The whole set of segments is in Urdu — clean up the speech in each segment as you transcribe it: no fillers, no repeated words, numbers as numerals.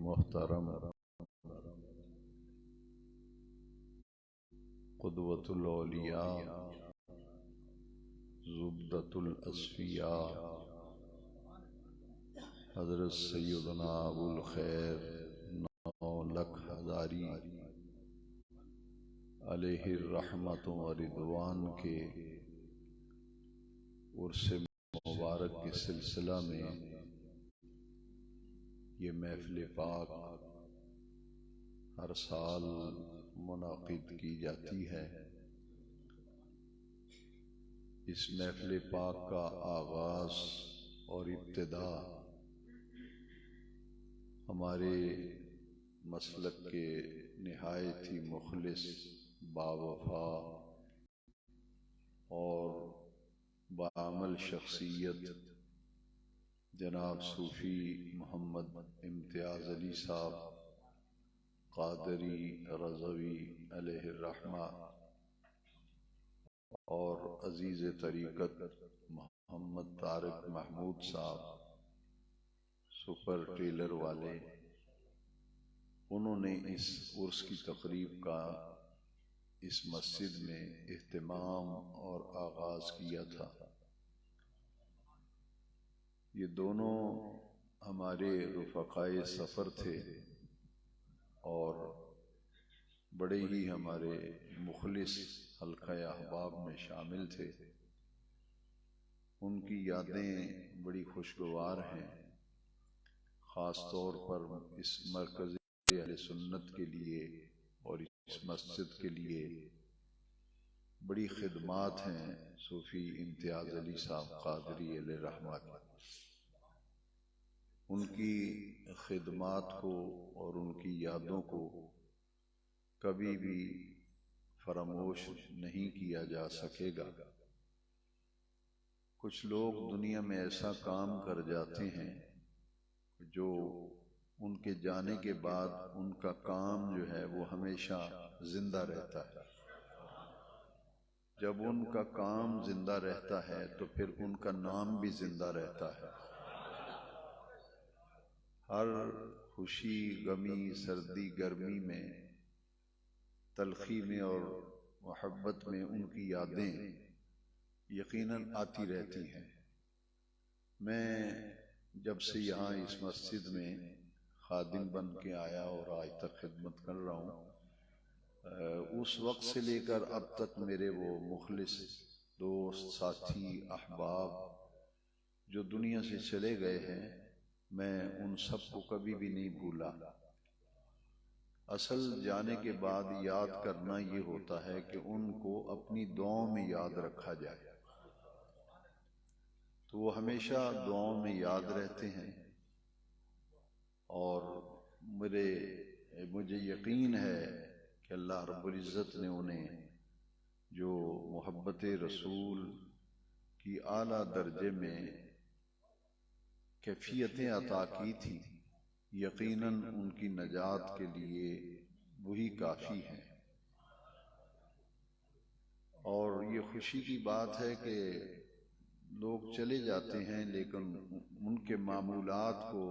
محترم قدوۃ الاولیاء زبدۃ الاصفیاء حضرت سیدنا ابو الخیر 9 لکھ ہزاری علیہ الرحمت و رضوان کے عرس مبارک کے سلسلہ میں یہ محفل پاک ہر سال منعقد کی جاتی ہے۔ اس محفل پاک کا آغاز اور ابتدا ہمارے مسلک کے نہایت ہی مخلص، باوفا اور بعمل شخصیت جناب صوفی محمد امتیاز علی صاحب قادری رضوی علیہ الرحمہ اور عزیز طریقت محمد طارق محمود صاحب سپر ٹیلر والے، انہوں نے اس عرس کی تقریب کا اس مسجد میں اہتمام اور آغاز کیا تھا۔ یہ دونوں ہمارے رفقائے سفر تھے اور بڑے ہی ہمارے مخلص حلقہ احباب میں شامل تھے۔ ان کی یادیں بڑی خوشگوار ہیں، خاص طور پر اس مرکزی اہل سنت کے لیے اور اس مسجد کے لیے بڑی خدمات ہیں صوفی امتیاز علی صاحب قادری علیہ الرحمہ کی۔ ان کی خدمات کو اور ان کی یادوں کو کبھی بھی فراموش نہیں کیا جا سکے گا۔ کچھ لوگ دنیا میں ایسا کام کر جاتے ہیں جو ان کے جانے کے بعد ان کا کام جو ہے وہ ہمیشہ زندہ رہتا ہے۔ جب ان کا کام زندہ رہتا ہے تو پھر ان کا نام بھی زندہ رہتا ہے۔ ہر خوشی، غمی، سردی، گرمی میں، تلخی میں اور محبت میں ان کی یادیں یقیناً آتی رہتی ہیں۔ میں جب سے یہاں اس مسجد میں خادم بن کے آیا اور آج تک خدمت کر رہا ہوں، اس وقت سے لے کر اب تک میرے وہ مخلص دوست، ساتھی، احباب جو دنیا سے چلے گئے ہیں، میں ان سب کو کبھی بھی نہیں بھولا۔ اصل جانے کے بعد یاد کرنا یہ ہوتا ہے کہ ان کو اپنی دعاؤں میں یاد رکھا جائے، تو وہ ہمیشہ دعاؤں میں یاد رہتے ہیں۔ اور مجھے یقین ہے کہ اللہ رب العزت نے انہیں جو محبت رسول کی اعلیٰ درجے میں کیفیتیں عطا کی تھی، یقیناً ان کی نجات کے لیے وہی کافی ہیں۔ اور یہ خوشی کی بات ہے کہ لوگ چلے جاتے ہیں لیکن ان کے معمولات کو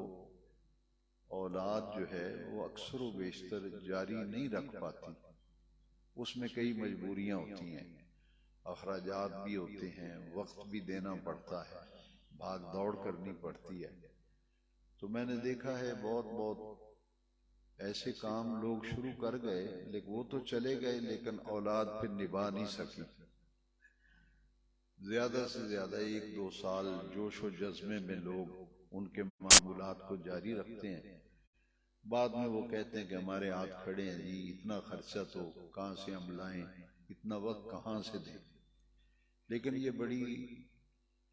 اولاد جو ہے وہ اکثر و بیشتر جاری نہیں رکھ پاتی۔ اس میں کئی مجبوریاں ہوتی ہیں، اخراجات بھی ہوتے ہیں، وقت بھی دینا پڑتا ہے، بھاگ دوڑ کرنی پڑتی ہے۔ تو میں نے دیکھا ہے بہت ایسے کام لوگ شروع کر گئے لیکن وہ تو چلے گئے لیکن اولاد پھر نبھا نہیں سکی۔ زیادہ سے زیادہ 1-2 سال جوش و جذبے میں لوگ ان کے معمولات کو جاری رکھتے ہیں، بعد میں وہ کہتے ہیں کہ ہمارے ہاتھ کھڑے ہیں جی، اتنا خرچہ تو کہاں سے ہم لائیں، اتنا وقت کہاں سے دیں۔ لیکن یہ بڑی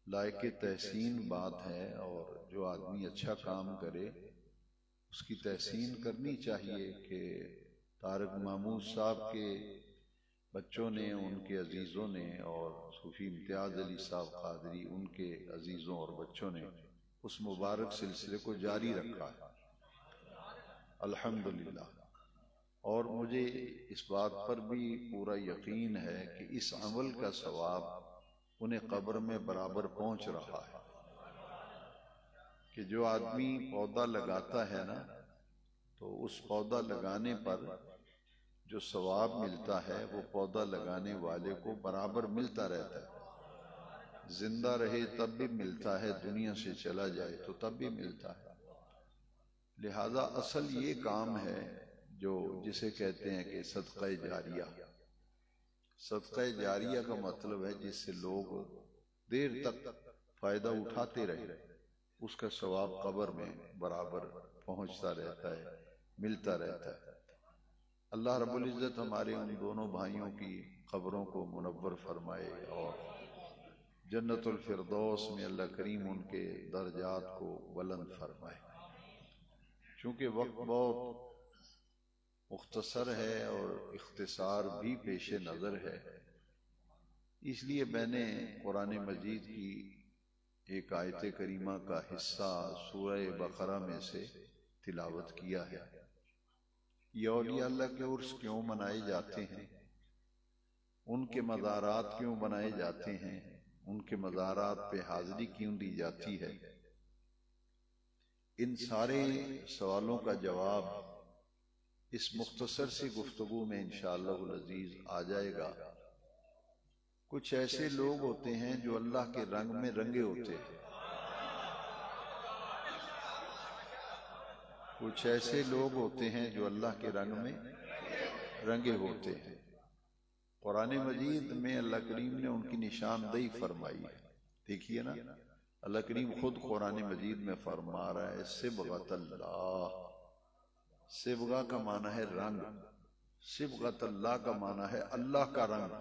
لائق تحسین بات ہے، اور جو آدمی اچھا کام کرے اس کی تحسین کرنی چاہیے کہ طارق محمود صاحب کے بچوں نے، ان کے عزیزوں نے، اور صوفی امتیاز علی صاحب قادری ان کے عزیزوں اور بچوں نے اس مبارک سلسلے کو جاری رکھا ہے، الحمدللہ۔ اور مجھے اس بات پر بھی پورا یقین ہے کہ اس عمل کا ثواب انہیں قبر میں برابر پہنچ رہا ہے۔ کہ جو آدمی پودا لگاتا ہے نا، تو اس پودا لگانے پر جو ثواب ملتا ہے وہ پودا لگانے والے کو برابر ملتا رہتا ہے، زندہ رہے تب بھی ملتا ہے، دنیا سے چلا جائے تو تب بھی ملتا ہے۔ لہذا اصل یہ کام ہے جو جسے کہتے ہیں کہ صدقہ جاریہ۔ صدقہ جاریہ کا مطلب ہے جس سے لوگ دیر تک فائدہ اٹھاتے رہے، اس کا ثواب قبر میں برابر پہنچتا رہتا ہے، ملتا رہتا ہے۔ اللہ رب العزت ہمارے ان دونوں بھائیوں کی قبروں کو منور فرمائے اور جنت الفردوس میں اللہ کریم ان کے درجات کو بلند فرمائے۔ چونکہ وقت بہت مختصر ہے اور اختصار بھی پیش نظر ہے، اس لیے میں نے قرآن مجید کی ایک آیت کریمہ کا حصہ سورہ بقرہ میں سے تلاوت کیا ہے۔ یہ اولیاء اللہ کے عرس کیوں منائے جاتے ہیں، ان کے مزارات کیوں بنائے جاتے ہیں، ان کے مزارات پہ حاضری کیوں دی جاتی ہے، ان سارے سوالوں کا جواب اس مختصر سی گفتگو میں انشاءاللہ العزیز آ جائے گا۔ کچھ ایسے لوگ ہوتے ہیں جو اللہ کے رنگ میں رنگے ہوتے ہیں، کچھ ایسے لوگ ہوتے ہیں جو اللہ کے رنگ میں رنگے ہوتے ہیں۔ قرآن مجید میں اللہ کریم نے ان کی نشاندہی فرمائی ہے، دیکھیے نا، اللہ کریم خود قرآن مجید میں فرما رہا ہے صبغۃ اللہ۔ صبغہ کا معنی ہے رنگ، صبغۃ اللہ کا معنی ہے اللہ کا رنگ۔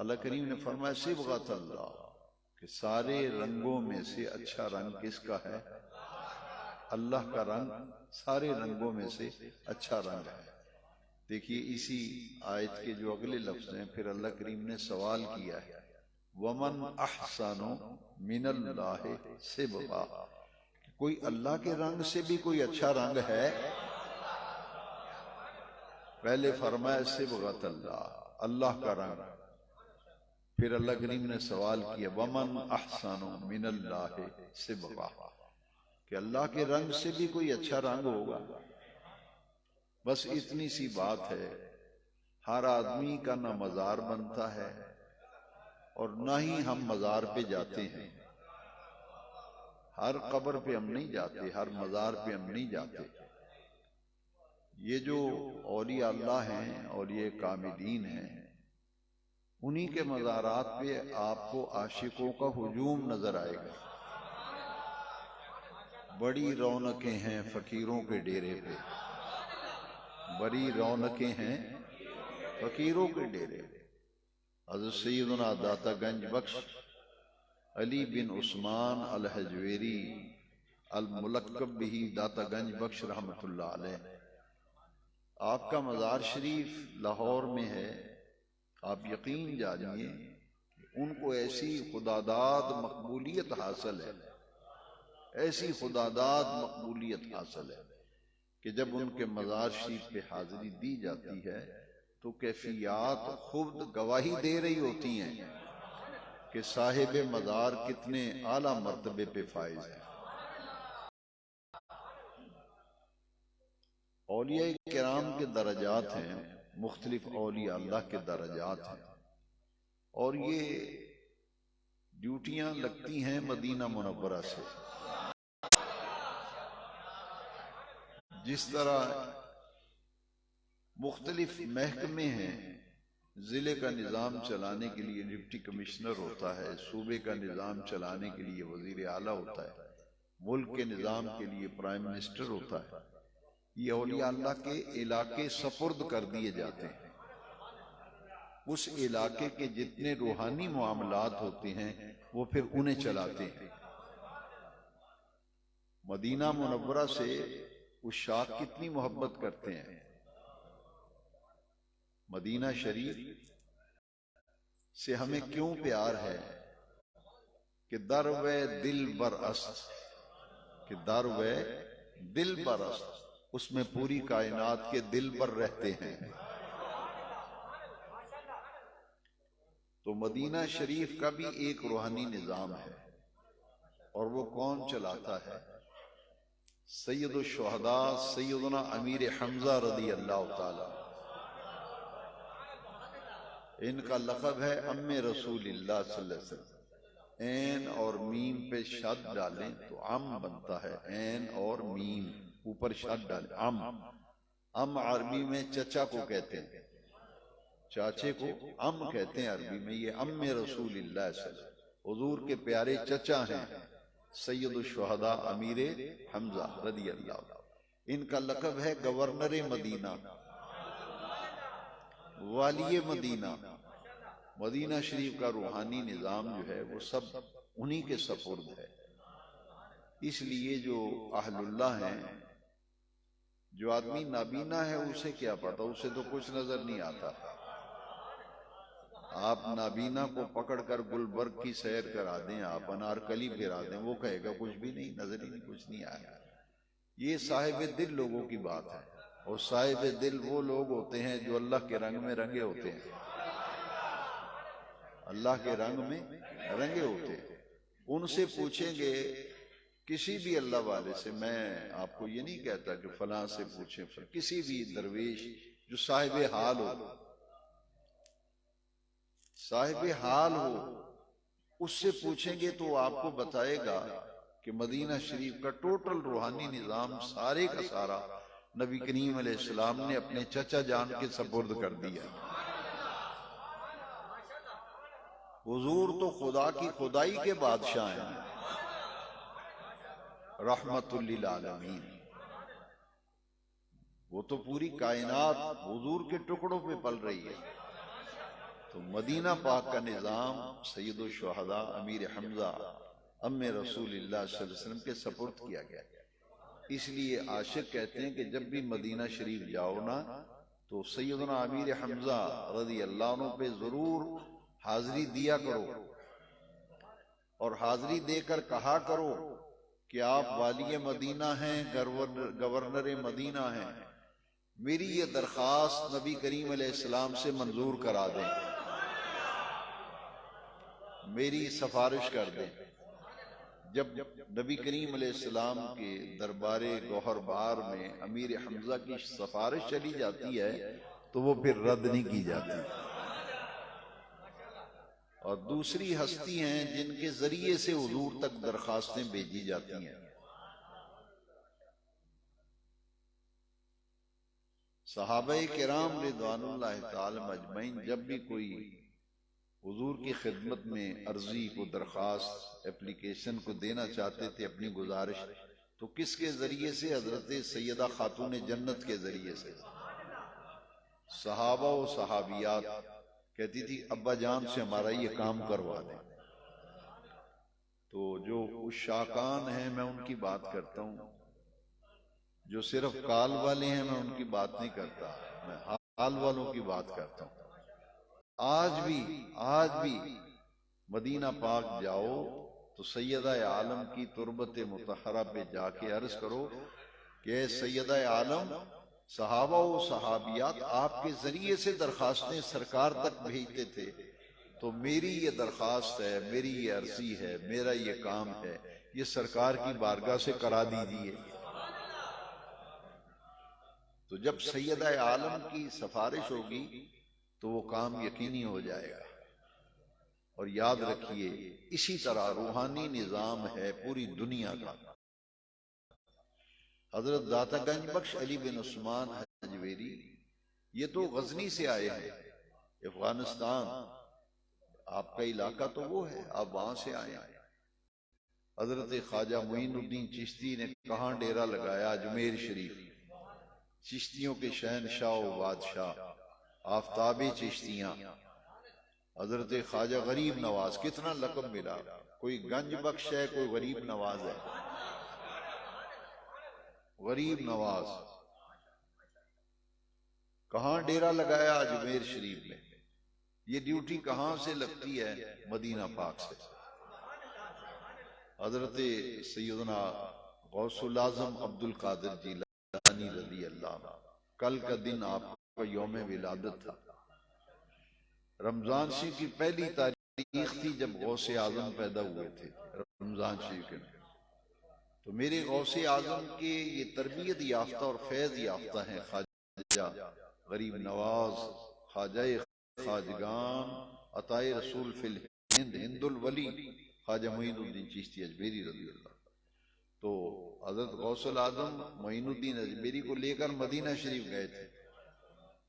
اللہ کریم نے فرمایا صبغۃ اللہ، کہ سارے رنگوں میں سے اچھا رنگ کس کا ہے؟ اللہ کا رنگ سارے رنگوں میں سے اچھا رنگ ہے۔ دیکھیے اسی آیت کے جو اگلے لفظ ہیں، پھر اللہ کریم نے سوال کیا ہے وَمَنْ أَحْسَنُ مِنَ اللَّهِ صِبْغًا، کوئی اللہ کے رنگ سے بھی کوئی اچھا رنگ ہے؟ پہلے فرمایا صبغۃ اللہ، اللہ کا رنگ، پھر اللہ کریم نے سوال کیا وَمَنْ أَحْسَنُ مِنَ اللَّهِ صِبْغًا، کہ اللہ کے رنگ سے بھی کوئی اچھا رنگ ہوگا؟ بس اتنی سی بات ہے، ہر آدمی کا نہ مزار بنتا ہے اور نہ ہی ہم مزار پہ جاتے ہیں، ہر قبر پہ ہم نہیں جاتے، ہر مزار پہ ہم نہیں جاتے۔ یہ جو اولیاء اللہ ہیں، اولیاء کاملین ہیں، انہی کے مزارات پہ آپ کو عاشقوں کا ہجوم نظر آئے گا۔ بڑی رونقیں ہیں فقیروں کے ڈیرے پہ، بڑی رونقیں ہیں فقیروں کے ڈیرے پہ۔ حضرت سیدنا داتا گنج بخش علی بن عثمان الحجویری الملقب بہ داتا گنج بخش رحمۃ اللہ علیہ، آپ کا مزار شریف لاہور میں ہے۔ آپ یقین جانیے ان کو ایسی خداداد مقبولیت حاصل ہے، ایسی خداداد مقبولیت حاصل ہے کہ جب ان کے مزار شریف پہ حاضری دی جاتی ہے تو کیفیات خود گواہی دے رہی ہوتی ہیں کہ صاحب مزار کتنے اعلیٰ مرتبے پہ فائز ہیں۔ اولیاء کرام کے درجات ہیں، مختلف اولیاء اللہ کے درجات ہیں، اور یہ ڈیوٹیاں لگتی ہیں مدینہ منورہ سے۔ جس طرح مختلف محکمے ہیں، ضلع کا نظام چلانے کے لیے ڈپٹی کمشنر ہوتا ہے، صوبے کا نظام چلانے کے لیے وزیر اعلیٰ ہوتا ہے، ملک کے نظام کے لیے پرائم منسٹر ہوتا ہے۔ یہ اولیاء اللہ کے علاقے سپرد کر دیے جاتے ہیں، اس علاقے کے جتنے روحانی معاملات ہوتے ہیں وہ پھر انہیں چلاتے ہیں۔ مدینہ منورہ سے عشاق کتنی محبت کرتے ہیں، مدینہ شریف سے ہمیں کیوں پیار ہے کہ درو دل برست، کہ درو دل برست، اس میں پوری کائنات کے دل بر رہتے ہیں۔ تو مدینہ شریف کا بھی ایک روحانی نظام ہے، اور وہ کون چلاتا ہے؟ سید الشہداء سیدنا امیر حمزہ رضی اللہ تعالی، ان کا لقب ہے ام رسول اللہ صلی اللہ علیہ وسلم۔ عین اور میم پہ شد ڈالیں تو ام بنتا ہے، عین اور میم اوپر شد ڈالیں ام۔ ام عربی میں چچا کو کہتے ہیں، چاچے کو ام کہتے ہیں عربی میں۔ یہ ام رسول اللہ صلی اللہ علیہ وسلم حضور کے پیارے چچا ہیں، سید الشہداء امیر حمزہ رضی اللہ عنہ۔ ان کا لقب ہے گورنر مدینہ، والی مدینہ۔ مدینہ شریف کا روحانی نظام جو ہے وہ سب انہی کے سپرد ہے۔ اس لیے جو اہل اللہ ہیں، جو آدمی نابینا ہے اسے کیا پتا، اسے تو کچھ نظر نہیں آتا۔ آپ نابینا کو پکڑ کر گلبرگ کی سیر کرا دیں، آپ انارکلی پھرا دیں، وہ کہے گا کچھ بھی نہیں، نظر ہی نہیں، کچھ نہیں آیا۔ یہ صاحب دل لوگوں کی بات ہے، اور صاحب دل وہ لوگ ہوتے ہیں جو اللہ کے رنگ میں رنگے ہوتے ہیں، اللہ کے رنگ میں رنگے ہوتے ہیں۔ ان سے پوچھیں گے کسی بھی اللہ والے سے، میں آپ کو یہ نہیں کہتا کہ فلاں سے پوچھیں، کسی بھی درویش جو صاحب حال ہو، صاحب حال ہو، اس سے پوچھیں گے تو آپ کو بتائے گا کہ مدینہ شریف کا ٹوٹل روحانی نظام سارے کا سارا نبی کریم علیہ السلام نے اپنے چچا جان کے سپرد کر دیا۔ حضور تو خدا کی خدائی کے بادشاہ ہیں، رحمت للعالمین۔ وہ تو پوری کائنات حضور کے ٹکڑوں پہ پل رہی ہے۔ تو مدینہ پاک کا نظام سید الشہداء امیر حمزہ ام رسول اللہ صلی اللہ علیہ وسلم کے سپرد کیا گیا۔ اس لیے عاشق کہتے ہیں کہ جب بھی مدینہ شریف جاؤ نا تو سیدنا امیر حمزہ رضی اللہ عنہ پہ ضرور حاضری دیا کرو، اور حاضری دے کر کہا کرو کہ آپ والی مدینہ ہیں، گورنر مدینہ ہیں، میری یہ درخواست نبی کریم علیہ السلام سے منظور کرا دیں، میری سفارش کر دیں۔ جب نبی کریم علیہ السلام کے دربار گوہر بار میں امیر حمزہ کی سفارش چلی جاتی ہے تو وہ پھر رد نہیں کی جاتی۔ اور دوسری ہستی ہیں جن کے ذریعے سے حضور تک درخواستیں بھیجی جاتی ہیں۔ صحابہ کرام رضوان اللہ تعالی اجمعین جب بھی کوئی حضور کی خدمت میں عرضی کو، درخواست، اپلیکیشن کو دینا چاہتے تھے، اپنی گزارش، تو کس کے ذریعے سے؟ حضرت سیدہ خاتون جنت کے ذریعے سے۔ صحابہ و صحابیات کہتی تھی ابا جان سے ہمارا یہ کام کروا دیں۔ تو جو عشاقان ہیں میں ان کی بات کرتا ہوں، جو صرف کال والے ہیں میں ان کی بات نہیں کرتا، میں حال والوں کی بات کرتا ہوں۔ آج بھی مدینہ پاک جاؤ تو سیدہ عالم کی تربت مطہرہ پہ جا کے عرض کرو کہ اے سیدہ عالم، صحابہ و صحابیات آپ کے ذریعے سے درخواستیں سرکار تک بھیجتے تھے، تو میری یہ درخواست ہے، میری یہ عرضی ہے، میرا یہ کام ہے، یہ سرکار کی بارگاہ سے کرا دیجیے۔ تو جب سیدہ عالم کی سفارش ہوگی تو وہ کام یقینی ہو جائے گا۔ اور یاد رکھیے اسی طرح روحانی نظام ہے پوری دنیا کا۔ حضرت داتا گنج بخش علی بن عثمان حجویری یہ تو غزنی سے آئے ہیں، افغانستان آپ کا علاقہ تو وہ ہے، آپ وہاں سے آئے ہیں۔ حضرت خواجہ معین الدین چشتی نے کہاں ڈیرہ لگایا؟ اجمیر شریف۔ چشتیوں کے شہنشاہ و بادشاہ آفتاب چشتیاں حضرت خواجہ غریب نواز، کتنا لقب ملا، کوئی گنج بخش ہے، کوئی غریب نواز ہے۔ غریب نواز کہاں ڈیرہ لگایا؟ اجمیر شریف میں۔ یہ ڈیوٹی کہاں سے لگتی ہے؟ مدینہ پاک سے۔ حضرت سیدنا غوث الاعظم عبد القادر جیلانی رضی اللہ عنہ، کل کا دن آپ کا یوم ولادت تھا۔ رمضان شریف کی پہلی تاریخ تھی جب غوث اعظم پیدا ہوئے تھے، رمضان شریف کے۔ تو میرے غوث اعظم کے یہ تربیت یافتہ اور فیض یافتہ ہیں خواجہ غریب نواز، خواجہ خواجگان، عطائے رسول فی الہند، ہند الولی، خواجہ معین الدین چشتی اجمیری رضی اللہ۔ تو حضرت غوث الاعظم معین الدین اجمیری کو لے کر مدینہ شریف گئے تھے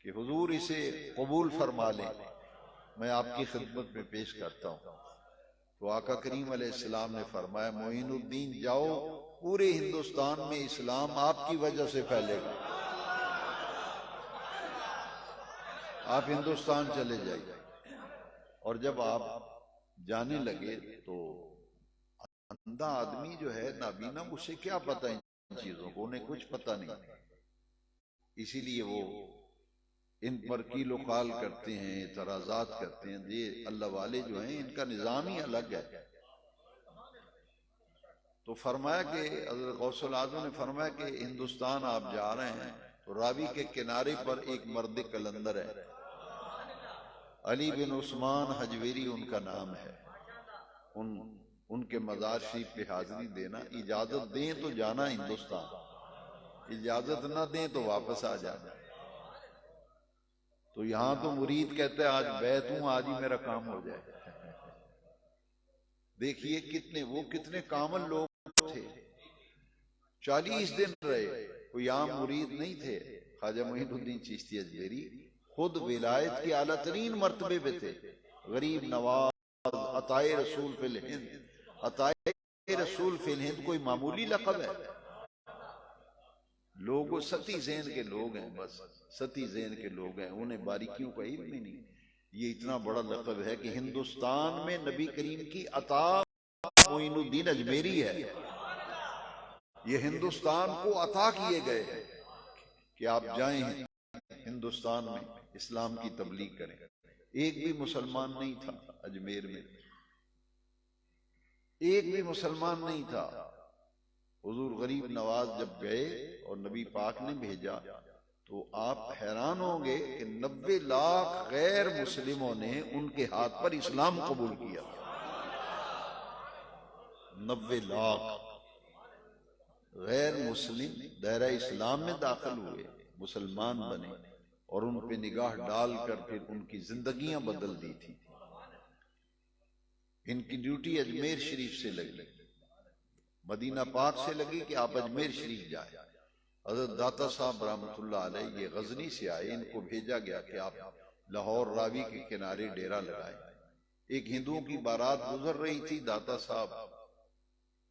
کہ حضور اسے قبول فرما لیں، میں آپ کی خدمت میں پیش کرتا ہوں۔ تو آقا کریم علیہ السلام نے فرمایا معین الدین جاؤ، پورے ہندوستان میں اسلام آپ کی وجہ سے پھیلے گا، آپ ہندوستان چلے جائیے۔ اور جب آپ جانے لگے تو اندھا آدمی جو ہے نابینا، اسے کیا پتہ ان چیزوں کو، انہیں کچھ پتہ نہیں، اسی لیے وہ ان پر کیل و قال کرتے ہیں، اعتراضات کرتے ہیں۔ یہ اللہ والے جو ہیں ان کا نظام ہی الگ ہے۔ تو فرمایا کہ حضرت غوث الاعظم نے فرمایا کہ ہندوستان آپ جا رہے ہیں تو راوی کے کنارے پر ایک مرد کلندر ہے، علی بن عثمان حجویری ان کا نام ہے، ان کے مزار شریف پہ حاضری دینا، اجازت دیں تو جانا ہندوستان، اجازت نہ دیں تو واپس آ جانا۔ تو یہاں تو مرید کہتا ہے آج بیعت ہوں، آج ہی میرا کام ہو جائے۔ دیکھیے کتنے کامل لوگ تھے، 40 دن رہے، کوئی عام مرید نہیں تھے۔ خواجہ معین الدین چشتی اجمیری خود ولایت کے اعلیٰ ترین مرتبے پہ تھے، غریب نواز، عطائے رسول فی الہند۔ عطائے رسول فی الہند کوئی معمولی لقب ہے؟ لوگ ستی ذہن کے لوگ ہیں، بس ستی ذہن کے لوگ ہیں، انہیں باریکیوں کا علم ہی نہیں۔ یہ اتنا بڑا لقب ہے کہ ہندوستان میں نبی کریم کی عطا معین الدین اجمیری ہے، یہ ہندوستان کو عطا کیے گئے ہیں کہ آپ جائیں ہندوستان میں اسلام کی تبلیغ کریں۔ ایک بھی مسلمان نہیں تھا اجمیر میں، ایک بھی مسلمان نہیں تھا۔ حضور غریب نواز جب گئے اور نبی پاک نے بھیجا تو آپ حیران ہوں گے کہ 90 لاکھ غیر مسلموں نے ان کے ہاتھ پر اسلام قبول کیا۔ 90 لاکھ غیر مسلم دائرہ اسلام میں داخل ہوئے، مسلمان بنے، اور ان پہ نگاہ ڈال کر پھر ان کی زندگیاں بدل دی تھی۔ ان کی ڈیوٹی اجمیر شریف سے لگی، مدینہ پاک سے لگی کہ آپ اجمیر شریف جائیں۔ حضرت داتا صاحب رحمۃ اللہ علیہ یہ غزنی سے آئے، ان کو بھیجا گیا کہ آپ لاہور راوی کے کنارے ڈیرا لگائیں۔ ایک ہندوؤں کی بارات گزر رہی تھی، داتا صاحب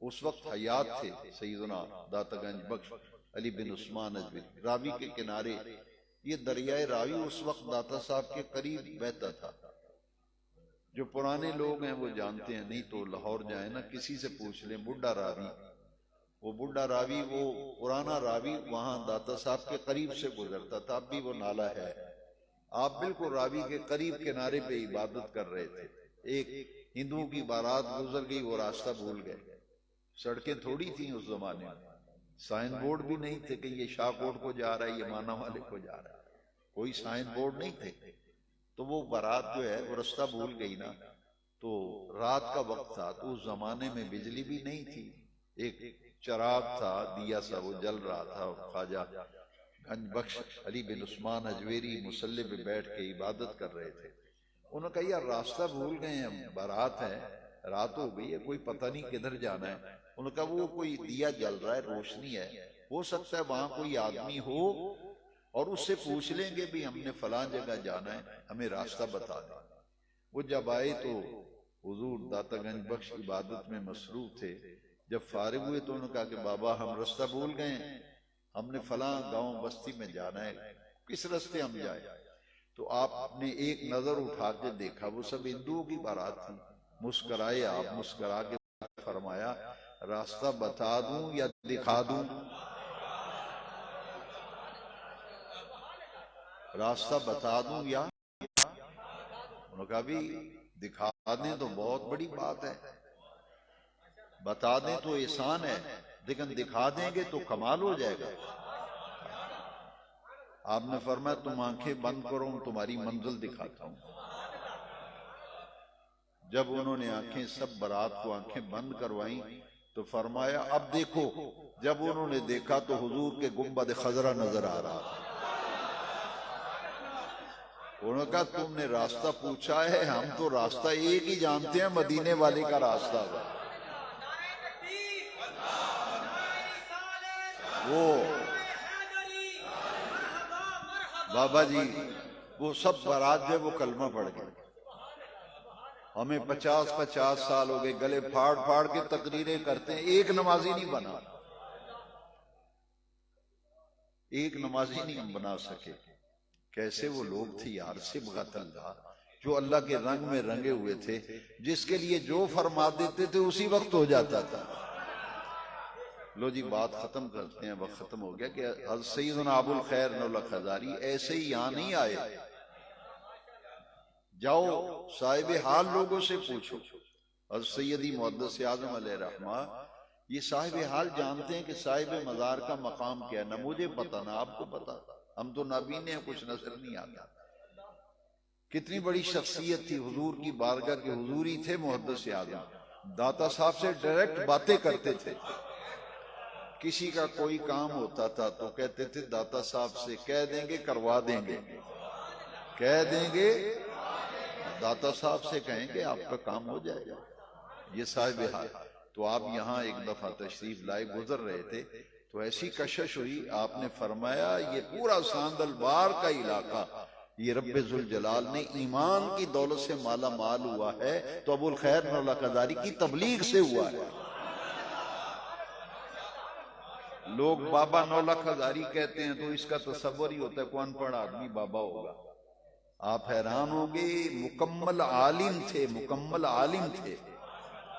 اس وقت حیات تھے، سیدنا داتا گنج بخش علی بن عثمان اجمیری، راوی کے کنارے۔ یہ دریائے راوی اس وقت داتا صاحب کے قریب بہتا تھا۔ جو پرانے لوگ ہیں وہ جانتے ہیں، نہیں تو لاہور جائیں نا، کسی سے پوچھ لیں بڈھا راوی، وہ بڈھا راوی، وہ پرانا راوی وہاں داتا صاحب کے قریب سے گزرتا تھا، اب بھی وہ نالہ ہے۔ آپ بالکل راوی کے قریب کنارے پہ عبادت کر رہے تھے، ایک ہندوؤں کی بارات گزر گئی، وہ راستہ بھول گئے۔ سڑکیں تھوڑی تھیں اس زمانے میں، سائن بورڈ بھی نہیں تھے کہ یہ شاہ کوٹ کو جا رہا ہے، یہ مانا والے کو جا رہا ہے، کوئی سائن بورڈ نہیں تھے۔ تو وہ بارات جو ہے وہ راستہ بھول گئی نا، تو رات کا وقت تھا، تو اس زمانے میں بجلی بھی نہیں تھی، ایک چراغ تھا، دیا سا وہ جل رہا تھا، خواجہ گنج بخش علی بن عثمان اجمیری مصلی پہ بیٹھ کے عبادت کر رہے تھے۔ انہوں نے کہا یار راستہ بھول گئے ہیں، ہم بارات ہے، رات ہو گئی ہے، کوئی پتہ نہیں کدھر جانا ہے۔ انہوں نے کہا وہ کوئی دیا جل رہا ہے، روشنی ہے، ہو سکتا ہے وہاں کوئی آدمی ہو اور اس سے پوچھ لیں گے بھی ہم نے فلاں جگہ جانا ہے، ہمیں راستہ بتا دیں۔ وہ جب آئے تو حضور داتا گنج بخش عبادت میں مصروف تھے، جب فارغ ہوئے تو انہوں نے کہا کہ بابا ہم راستہ بھول گئے ہیں، ہم نے فلاں گاؤں بستی میں جانا ہے، کس راستے ہم جائیں؟ تو آپ نے ایک نظر اٹھا کے دیکھا، وہ سب ہندوؤں کی بارات تھی۔ مسکرائے آپ، مسکرا کے فرمایا راستہ بتا دوں یا دکھا دوں؟ راستہ بتا دوں یا؟ انہوں نے کہا بھی دکھا دیں تو بہت بڑی بات ہے، بتا دیں تو احسان ہے، لیکن دکھا دیں گے تو کمال ہو جائے گا۔ آپ نے فرمایا تم آنکھیں بند کرو، تمہاری منزل دکھاتا ہوں۔ جب انہوں نے آنکھیں، سب برات کو آنکھیں بند کروائیں تو فرمایا اب دیکھو. جب انہوں نے دیکھا تو حضور کے گنبد خضرا نظر آ رہا تھا. انہوں نے کہا تم نے راستہ پوچھا ہے، ہم تو راستہ ایک ہی جانتے ہیں، مدینے والے کا راستہ ہے. وہ بابا جی وہ سب بارات جو وہ کلمہ پڑھ گئے. ہمیں 50 سال ہو گئے گلے پھاڑ پھاڑ کے تقریریں کرتے ہیں، ایک نمازی نہیں بنا، ایک نمازی نہیں ہم بنا سکے. کیسے وہ لوگ تھے یار، صبغت اللہ، جو اللہ کے رنگ میں رنگے ہوئے تھے، جس کے لیے جو فرما دیتے تھے اسی وقت ہو جاتا تھا. لو جی بات ختم کرتے ہیں، وقت ختم ہو گیا. کہ حضرت سیدنا ابو الخیر نولک ہزاری ایسے ہی یہاں نہیں آئے. جاؤ صاحب حال لوگوں سے پوچھو. حضرت سیدی محدث اعظم علیہ رحمہ یہ صاحب حال جانتے ہیں کہ صاحب مزار کا مقام کیا ہے. نہ مجھے پتا نہ آپ کو پتا، ہم تو نابینے ہیں، کچھ نظر نہیں آتا. کتنی بڑی شخصیت تھی، حضور کی بارگاہ کے حضور ہی تھے محدث اعظم. داتا صاحب سے ڈائریکٹ باتیں کرتے تھے. کسی کا کوئی کام ہوتا تھا تو کہتے تھے داتا صاحب سے کہہ دیں گے کروا دیں گے، کہہ دیں گے داتا صاحب سے کہیں گے آپ کا کام ہو جائے گا. یہ صاحب حال. تو آپ یہاں ایک دفعہ تشریف لائے، گزر رہے تھے تو ایسی کشش ہوئی، آپ نے فرمایا یہ پورا ساندل بار کا علاقہ یہ رب ذوالجلال نے ایمان کی دولت سے مالا مال ہوا ہے تو ابو الخیر نولک ہزاری کی تبلیغ سے ہوا ہے. لوگ بابا نولک ہزاری کہتے ہیں تو اس کا تصور ہی ہوتا ہے کوئی ان پڑھ آدمی بابا ہوگا. آپ حیران ہوگے، مکمل عالم تھے، مکمل عالم تھے،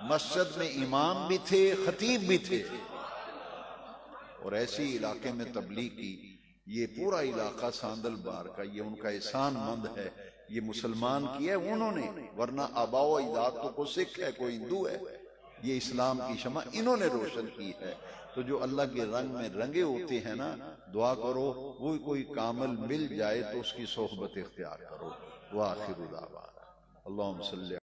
مسجد میں امام بھی تھے، خطیب بھی تھے، اور ایسی علاقے میں تبلیغ کی. یہ پورا علاقہ ساندل بار کا یہ ان کا احسان مند ہے. یہ مسلمان کیا ہے انہوں نے، ورنہ آباء و اجداد تو کوئی سکھ ہے کوئی ہندو ہے. یہ اسلام کی شمع انہوں نے روشن کی ہے. تو جو اللہ کے رنگ میں رنگے ہوتے ہیں نا، دعا کرو وہ کوئی کامل مل جائے تو اس کی صحبت اختیار کرو. وآخر دعوانا اللہم صلی